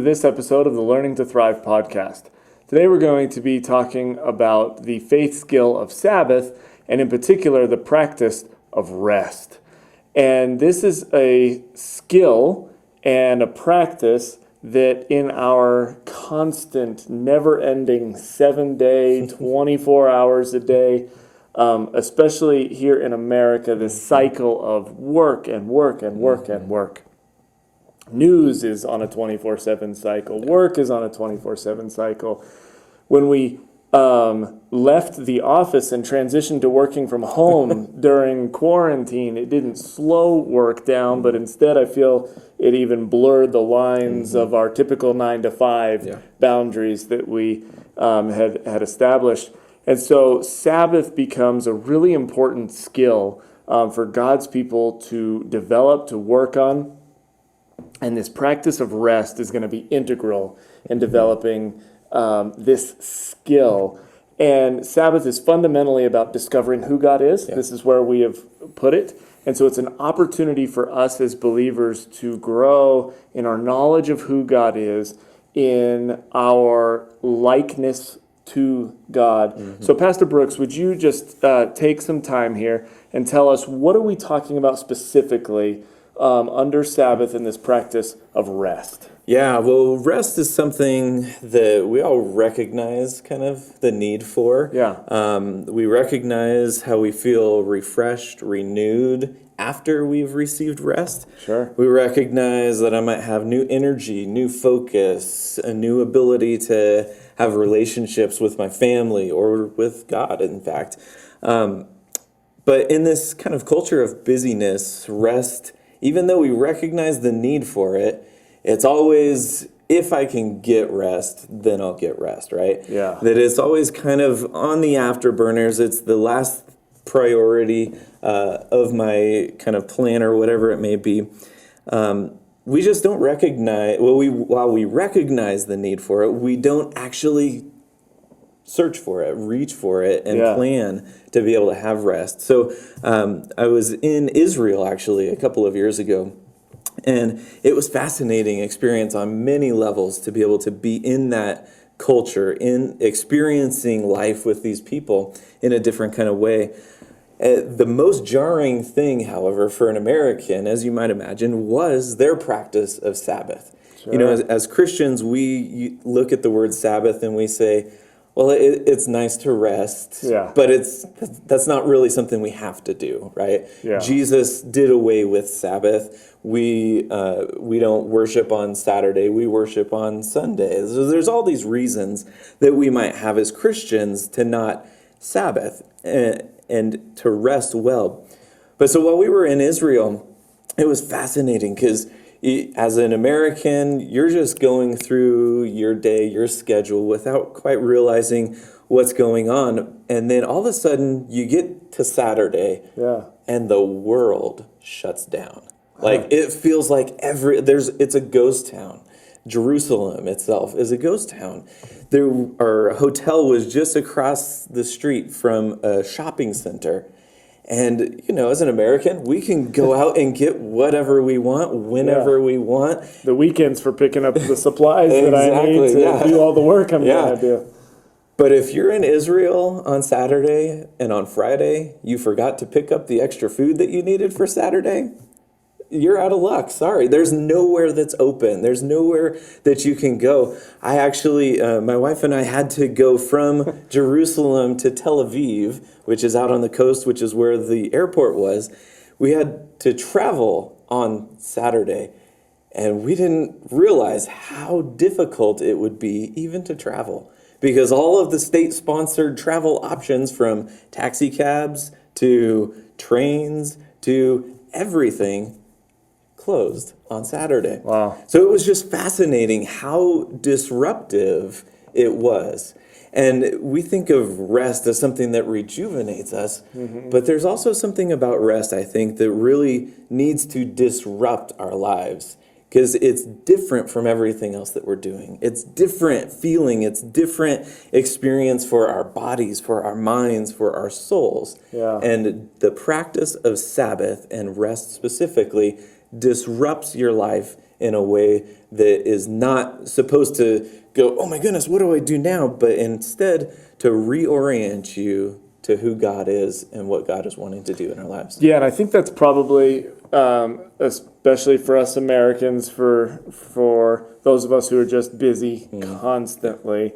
to this episode of the Learning to Thrive podcast. Today we're going to be talking about the faith skill of Sabbath, and in particular the practice of rest. And this is a skill and a practice that in our constant, never-ending 7-day, 24 hours a day, especially here in America, this cycle of work and work and work and work. News is on a 24/7 cycle. Work is on a 24/7 cycle. When we left the office and transitioned to working from home during quarantine, it didn't slow work down, but instead I feel it even blurred the lines of our typical 9-to-5 boundaries that we had established. And so Sabbath becomes a really important skill for God's people to develop, to work on. And this practice of rest is going to be integral in developing this skill. And Sabbath is fundamentally about discovering who God is. Yeah. This is where we have put it. And so it's an opportunity for us as believers to grow in our knowledge of who God is, in our likeness to God. Mm-hmm. So Pastor Brooks, would you just take some time here and tell us, what are we talking about specifically under Sabbath in this practice of rest? Yeah, well, rest is something that we all recognize kind of the need for. Yeah. We recognize how we feel refreshed, renewed after we've received rest. Sure. We recognize that I might have new energy, new focus, a new ability to have relationships with my family or with God, in fact. But in this kind of culture of busyness, rest, even though we recognize the need for it, it's always, if I can get rest, then I'll get rest, right? Yeah. That it's always kind of on the afterburners. It's the last priority of my kind of plan or whatever it may be. We just don't recognize, while we recognize the need for it, we don't actually search for it, reach for it, and plan to be able to have rest. So I was in Israel actually a couple of years ago, and it was fascinating experience on many levels to be able to be in that culture, in experiencing life with these people in a different kind of way. The most jarring thing, however, for an American, as you might imagine, was their practice of Sabbath. Sure. You know, as Christians, we look at the word Sabbath and we say, well, it's nice to rest, but that's not really something we have to do, right? Yeah. Jesus did away with Sabbath. We don't worship on Saturday. We worship on Sunday. So there's all these reasons that we might have as Christians to not Sabbath and to rest well. But so while we were in Israel, it was fascinating because as an American, you're just going through your day, your schedule, without quite realizing what's going on. And then all of a sudden, you get to Saturday, and the world shuts down. Like, it feels like it's a ghost town. Jerusalem itself is a ghost town. Our hotel was just across the street from a shopping center. And, you know, as an American, we can go out and get whatever we want, whenever we want. The weekends for picking up the supplies that I need to do all the work I'm going to do. But if you're in Israel on Saturday and on Friday, you forgot to pick up the extra food that you needed for Saturday, you're out of luck. Sorry. There's nowhere that's open. There's nowhere that you can go. I actually, my wife and I had to go from Jerusalem to Tel Aviv, which is out on the coast, which is where the airport was. We had to travel on Saturday, and we didn't realize how difficult it would be even to travel, because all of the state-sponsored travel options, from taxi cabs to trains to everything, closed on Saturday. Wow. So it was just fascinating how disruptive it was. And we think of rest as something that rejuvenates us, but there's also something about rest, I think, that really needs to disrupt our lives, because it's different from everything else that we're doing. It's different feeling, it's different experience for our bodies, for our minds, for our souls. Yeah. And the practice of Sabbath and rest specifically disrupts your life in a way that is not supposed to go, oh my goodness, what do I do now? But instead to reorient you to who God is and what God is wanting to do in our lives. Yeah, and I think that's probably, especially for us Americans, for those of us who are just busy constantly,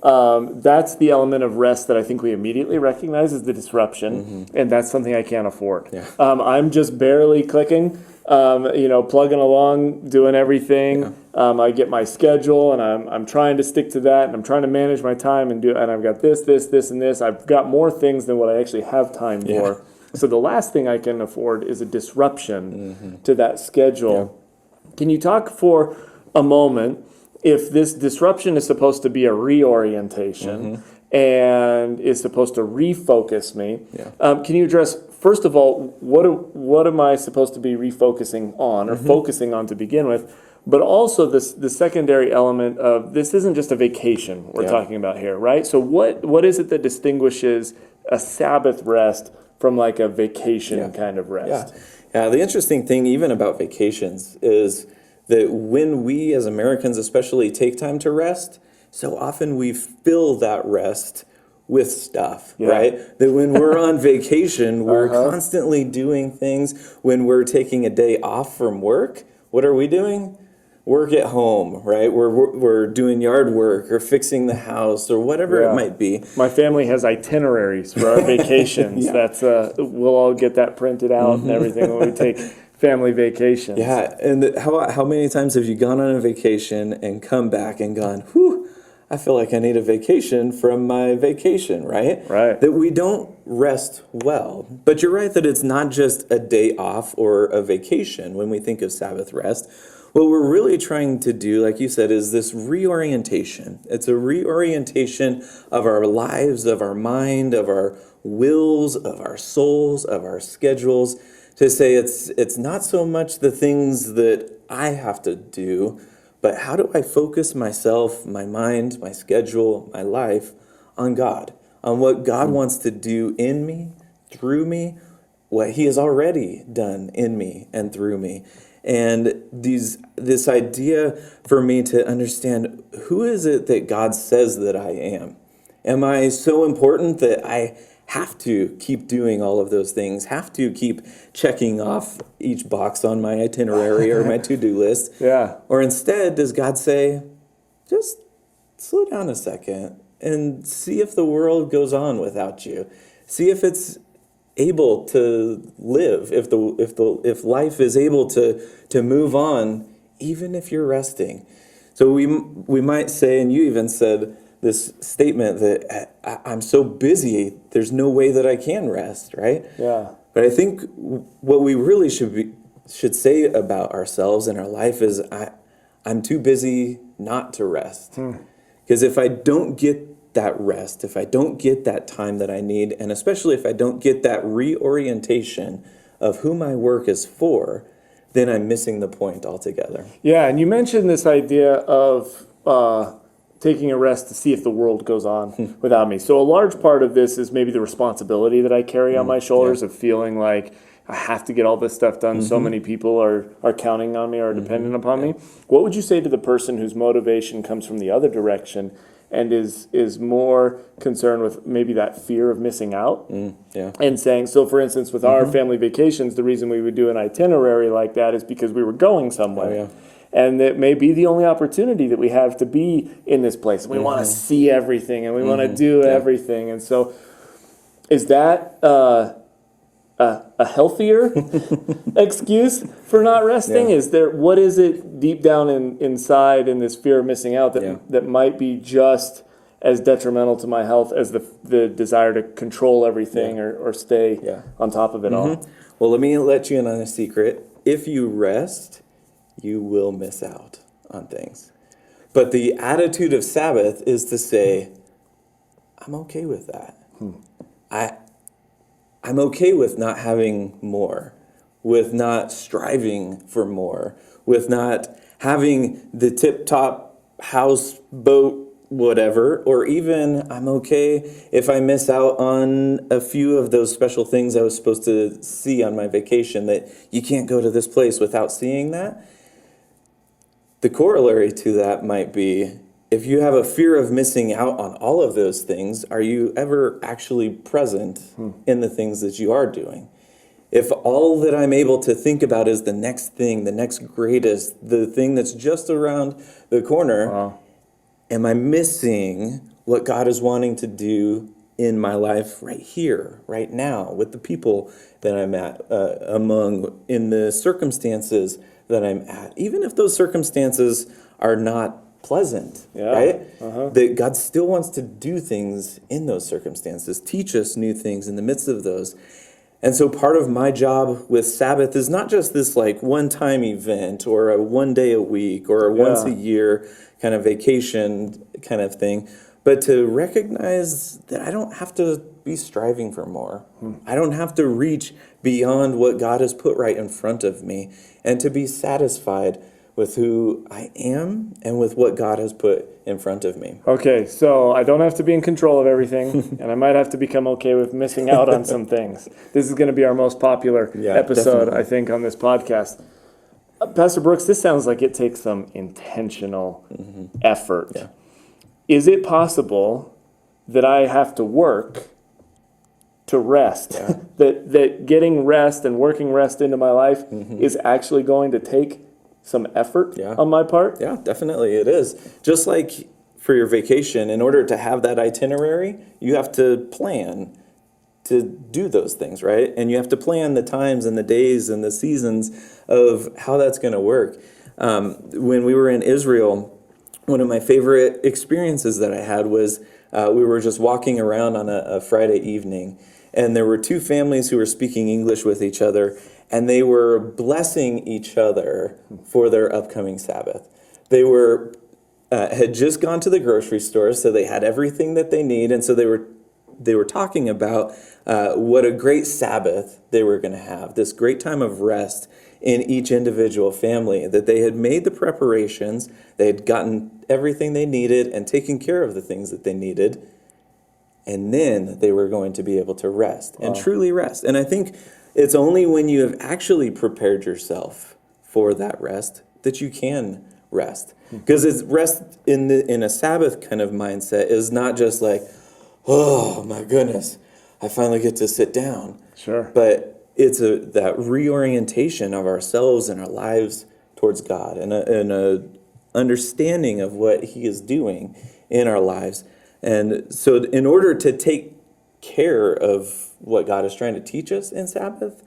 that's the element of rest that I think we immediately recognize as the disruption, and that's something I can't afford. Yeah. I'm just barely clicking, plugging along, doing everything. Yeah. I get my schedule, and I'm trying to stick to that, and I'm trying to manage my time and I've got this, and this. I've got more things than what I actually have time for. So the last thing I can afford is a disruption to that schedule. Yeah. Can you talk for a moment if this disruption is supposed to be a reorientation and is supposed to refocus me? Yeah. Can you address, first of all, what am I supposed to be refocusing on or focusing on to begin with? But also the secondary element of this isn't just a vacation we're talking about here, right? So what is it that distinguishes a Sabbath rest from like a vacation kind of rest? Yeah. The interesting thing even about vacations is that when we as Americans especially take time to rest, so often we fill that rest with stuff, right? That when we're on vacation, we're constantly doing things. When we're taking a day off from work, what are we doing? Work at home, right? We're doing yard work or fixing the house or whatever it might be. My family has itineraries for our vacations. That's we'll all get that printed out and everything when we take family vacations. Yeah, and how many times have you gone on a vacation and come back and gone, whew, I feel like I need a vacation from my vacation, right? Right. That we don't rest well. But you're right that it's not just a day off or a vacation when we think of Sabbath rest. What we're really trying to do, like you said, is this reorientation. It's a reorientation of our lives, of our mind, of our wills, of our souls, of our schedules, to say it's not so much the things that I have to do, but how do I focus myself, my mind, my schedule, my life on God, on what God wants to do in me, through me, what He has already done in me and through me. And this idea for me to understand, who is it that God says that I am? Am I so important that I have to keep doing all of those things, have to keep checking off each box on my itinerary or my to-do list? Yeah. Or instead, does God say, just slow down a second and see if the world goes on without you? See if it's able to live, if life is able to move on, even if you're resting. So we might say, and you even said this statement that I'm so busy, there's no way that I can rest, right? Yeah. But I think what we really should say about ourselves and our life is I'm too busy not to rest. Because if I don't get that rest, if I don't get that time that I need, and especially if I don't get that reorientation of who my work is for, then I'm missing the point altogether. Yeah, and you mentioned this idea of taking a rest to see if the world goes on without me. So a large part of this is maybe the responsibility that I carry on my shoulders of feeling like I have to get all this stuff done. So many people are counting on me or dependent upon me. What would you say to the person whose motivation comes from the other direction and is more concerned with maybe that fear of missing out? And saying, so for instance, with our family vacations, the reason we would do an itinerary like that is because we were going somewhere. And it may be the only opportunity that we have to be in this place. We want to see everything and we want to do everything. And so is that a healthier excuse for not resting? Is there, what is it deep down inside in this fear of missing out that might be just as detrimental to my health as the desire to control everything or stay on top of it all? Well, let me let you in on a secret. If you rest, you will miss out on things. But the attitude of Sabbath is to say, I'm okay with that. I'm okay with not having more, with not striving for more, with not having the tip-top house, boat, whatever, or even I'm okay if I miss out on a few of those special things I was supposed to see on my vacation, that you can't go to this place without seeing that. The corollary to that might be, if you have a fear of missing out on all of those things, are you ever actually present in the things that you are doing? If all that I'm able to think about is the next thing, the next greatest, the thing that's just around the corner, Wow. am I missing what God is wanting to do in my life right here, right now, with the people that I'm at, among, in the circumstances that I'm at, even if those circumstances are not pleasant, Yeah. right? Uh-huh. That God still wants to do things in those circumstances, teach us new things in the midst of those. And so part of my job with Sabbath is not just this like one-time event or a one day a week or a once a year kind of vacation kind of thing, but to recognize that I don't have to be striving for more. I don't have to reach beyond what God has put right in front of me, and to be satisfied with who I am and with what God has put in front of me. Okay, so I don't have to be in control of everything, and I might have to become okay with missing out on some things. This is going to be our most popular episode, definitely. I think, on this podcast. Pastor Brooks, this sounds like it takes some intentional effort. Yeah. Is it possible that I have to work to rest? that getting rest and working rest into my life is actually going to take some effort on my part? Yeah, definitely it is. Just like for your vacation, in order to have that itinerary, you have to plan to do those things, right? And you have to plan the times and the days and the seasons of how that's going to work. When we were in Israel, one of my favorite experiences that I had was we were just walking around on a Friday evening, and there were two families who were speaking English with each other, and they were blessing each other for their upcoming Sabbath. They were had just gone to the grocery store, so they had everything that they need, and so they were talking about what a great Sabbath they were going to have, this great time of rest in each individual family, that they had made the preparations, they had gotten everything they needed and taken care of the things that they needed, and then they were going to be able to rest and truly rest. And I think it's only when you have actually prepared yourself for that rest that you can rest. Because it's rest in a Sabbath kind of mindset is not just like, oh my goodness, I finally get to sit down. Sure. But it's that reorientation of ourselves and our lives towards God, and a understanding of what He is doing in our lives. And so in order to take care of what God is trying to teach us in Sabbath,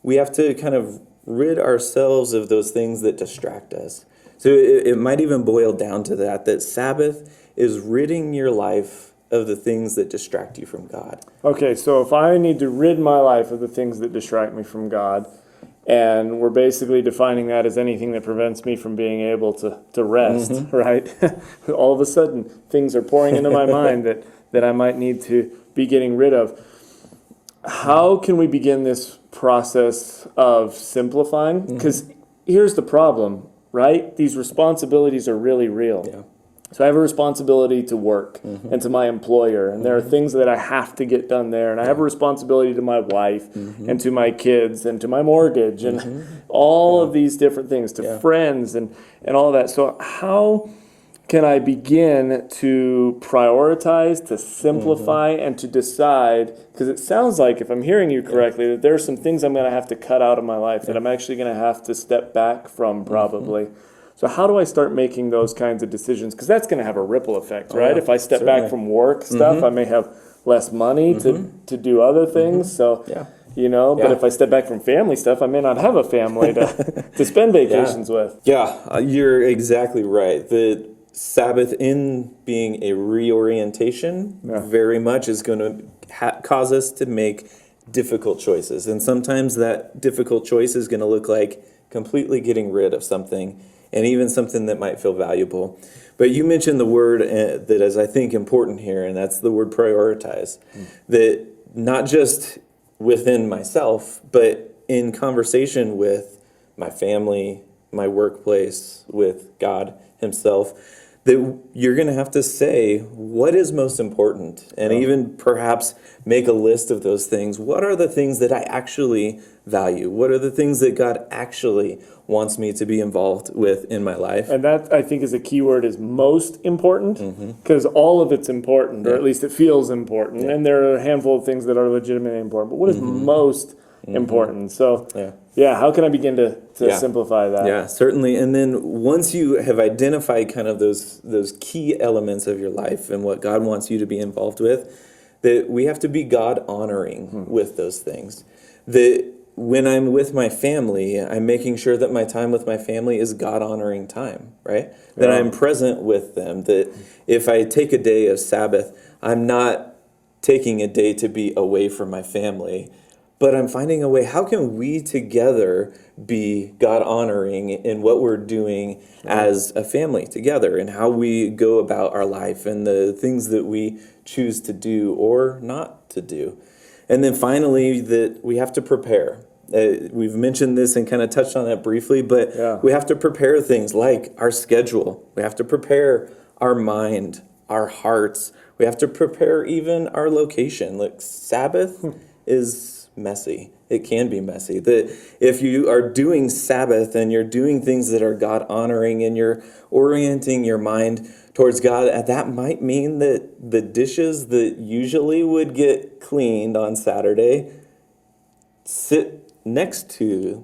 we have to kind of rid ourselves of those things that distract us. So it might even boil down to that Sabbath is ridding your life of the things that distract you from God. Okay, so if I need to rid my life of the things that distract me from God, and we're basically defining that as anything that prevents me from being able to rest, right? All of a sudden, things are pouring into my mind that I might need to be getting rid of. How can we begin this process of simplifying? Because here's the problem, right? These responsibilities are really real. Yeah. So I have a responsibility to work and to my employer, and there are things that I have to get done there, and I have a responsibility to my wife and to my kids and to my mortgage and all of these different things, to friends and all of that. So how can I begin to prioritize, to simplify, and to decide, because it sounds like, if I'm hearing you correctly, that there are some things I'm going to have to cut out of my life that I'm actually going to have to step back from probably. So how do I start making those kinds of decisions? Because that's going to have a ripple effect, right? If I step back from work stuff, I may have less money to do other things. So, but if I step back from family stuff, I may not have a family to spend vacations with. Yeah, you're exactly right. The Sabbath, in being a reorientation, very much is going to cause us to make difficult choices. And sometimes that difficult choice is going to look like completely getting rid of something, and even something that might feel valuable. But you mentioned the word that is, I think, important here, and that's the word prioritize. That not just within myself, but in conversation with my family, my workplace, with God Himself, that you're going to have to say what is most important, and even perhaps make a list of those things. What are the things that I actually value? What are the things that God actually wants me to be involved with in my life? And that, I think, is a key word, is most important, because all of it's important, or at least it feels important. And there are a handful of things that are legitimately important. But what is most important? So, how can I begin to simplify that? Yeah, certainly. And then once you have identified kind of those key elements of your life and what God wants you to be involved with, that we have to be God honoring with those things. That when I'm with my family, I'm making sure that my time with my family is God honoring time, right? That I'm present with them. That if I take a day of Sabbath, I'm not taking a day to be away from my family, but I'm finding a way, how can we together be God honoring in what we're doing as a family together, and how we go about our life and the things that we choose to do or not to do. And then finally, that we have to prepare. We've mentioned this and kind of touched on that briefly, but we have to prepare things like our schedule. We have to prepare our mind, our hearts. We have to prepare even our location. Like Sabbath is messy. It can be messy. That if you are doing Sabbath and you're doing things that are God honoring and you're orienting your mind towards God, that might mean that the dishes that usually would get cleaned on Saturday sit next to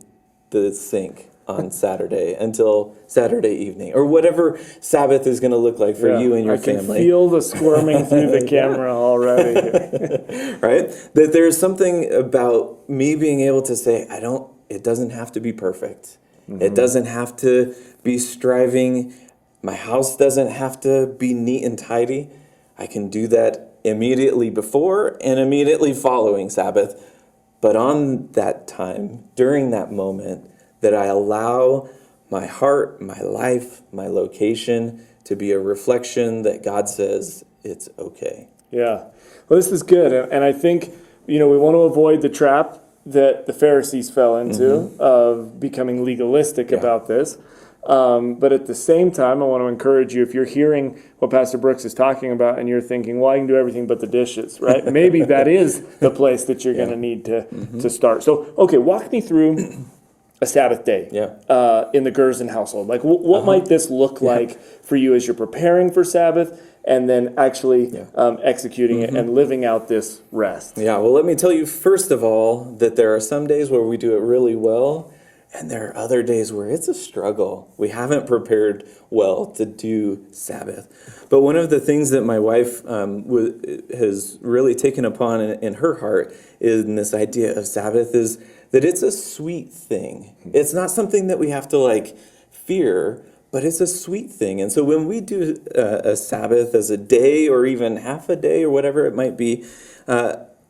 the sink on Saturday until Saturday evening, or whatever Sabbath is going to look like for you and your family. I can feel the squirming through the camera already. Right? That there's something about me being able to say, it doesn't have to be perfect. It doesn't have to be striving. My house doesn't have to be neat and tidy. I can do that immediately before and immediately following Sabbath. But on that time, during that moment, that I allow my heart, my life, my location to be a reflection that God says it's okay. Yeah. Well, this is good. And I think, we want to avoid the trap that the Pharisees fell into of becoming legalistic about this. But at the same time, I want to encourage you, if you're hearing what Pastor Brooks is talking about and you're thinking, well, I can do everything but the dishes, right? Maybe that is the place that you're going to need to start. So, okay, walk me through a Sabbath day in the Gerson household. Like, what might this look like for you as you're preparing for Sabbath and then actually executing it and living out this rest? Yeah, well, let me tell you, first of all, that there are some days where we do it really well, and there are other days where it's a struggle. We haven't prepared well to do Sabbath. But one of the things that my wife has really taken upon in her heart is in this idea of Sabbath is that it's a sweet thing. It's not something that we have to fear, but it's a sweet thing. And so when we do a Sabbath as a day or even half a day or whatever it might be,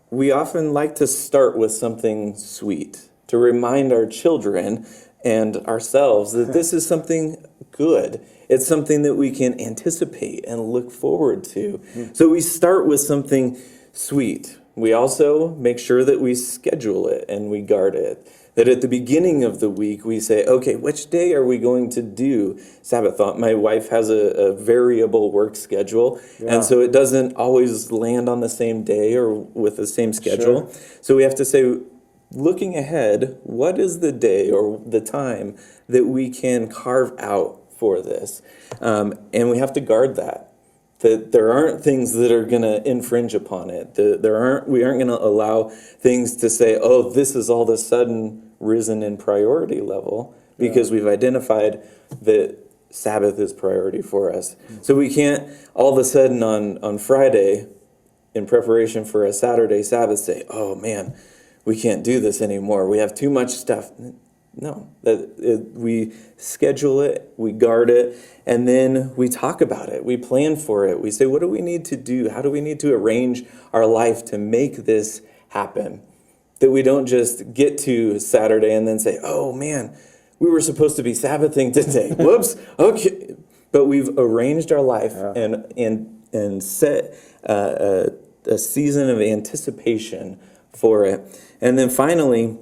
we often like to start with something sweet, to remind our children and ourselves that this is something good. It's something that we can anticipate and look forward to. So we start with something sweet. We also make sure that we schedule it and we guard it. That at the beginning of the week, we say, okay, which day are we going to do Sabbath? My wife has a variable work schedule, and so it doesn't always land on the same day or with the same schedule. Sure. So we have to say, looking ahead, what is the day or the time that we can carve out for this? And we have to guard that. That there aren't things that are going to infringe upon it. We aren't going to allow things to say, oh, this is all of a sudden risen in priority level because we've identified that Sabbath is priority for us. So we can't all of a sudden on Friday, in preparation for a Saturday Sabbath, say, oh man, we can't do this anymore. We have too much stuff. No, we schedule it, we guard it, and then we talk about it. We plan for it. We say, what do we need to do? How do we need to arrange our life to make this happen? That we don't just get to Saturday and then say, oh man, we were supposed to be Sabbathing today. Whoops. Okay. But we've arranged our life and set a season of anticipation for it. And then finally,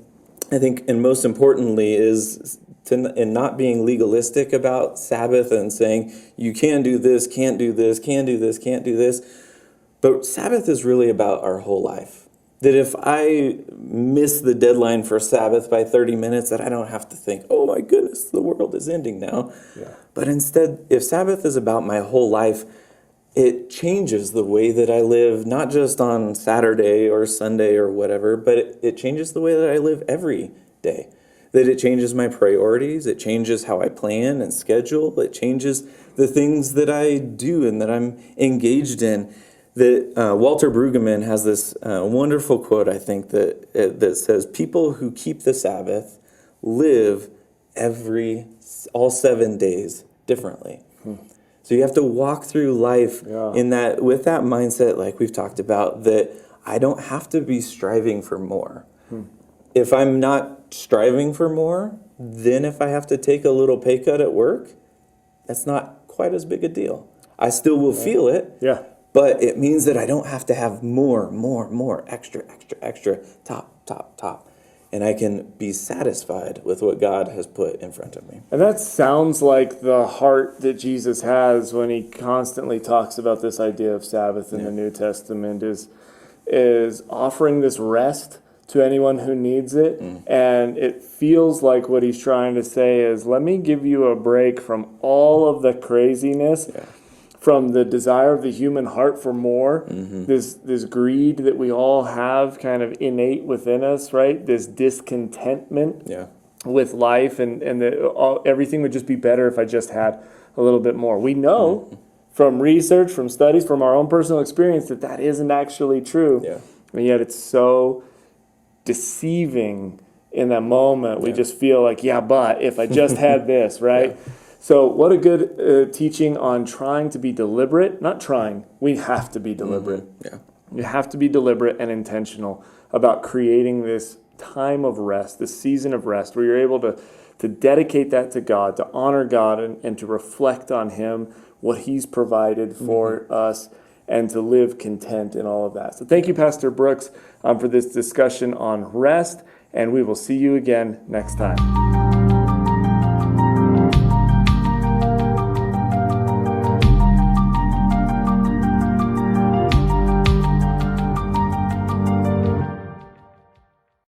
I think, and most importantly, is and not being legalistic about Sabbath and saying you can do this, can't do this, can do this, can't do this. But Sabbath is really about our whole life. That if I miss the deadline for Sabbath by 30 minutes, that I don't have to think, oh my goodness, the world is ending now. Yeah. But instead, if Sabbath is about my whole life, it changes the way that I live, not just on Saturday or Sunday or whatever, but it changes the way that I live every day. That it changes my priorities, it changes how I plan and schedule, it changes the things that I do and that I'm engaged in. That Walter Brueggemann has this wonderful quote, I think, that says, people who keep the Sabbath live all 7 days differently. So you have to walk through life with that mindset, like we've talked about, that I don't have to be striving for more. If I'm not striving for more, then if I have to take a little pay cut at work, that's not quite as big a deal. I still will feel it. Yeah. But it means that I don't have to have more, extra, top. And I can be satisfied with what God has put in front of me. And that sounds like the heart that Jesus has when he constantly talks about this idea of Sabbath in the New Testament is offering this rest to anyone who needs it. And it feels like what he's trying to say is, let me give you a break from all of the craziness. Yeah. From the desire of the human heart for more, this greed that we all have kind of innate within us, right? This discontentment with life, and everything would just be better if I just had a little bit more. We know from research, from studies, from our own personal experience that isn't actually true. Yeah. And yet it's so deceiving in that moment. We just feel like, but if I just had this, right? Yeah. So what a good teaching on trying to be deliberate. Not trying. We have to be deliberate. Yeah. You have to be deliberate and intentional about creating this time of rest, this season of rest, where you're able to dedicate that to God, to honor God, and to reflect on Him, what He's provided for us, and to live content in all of that. So thank you, Pastor Brooks, for this discussion on rest, and we will see you again next time.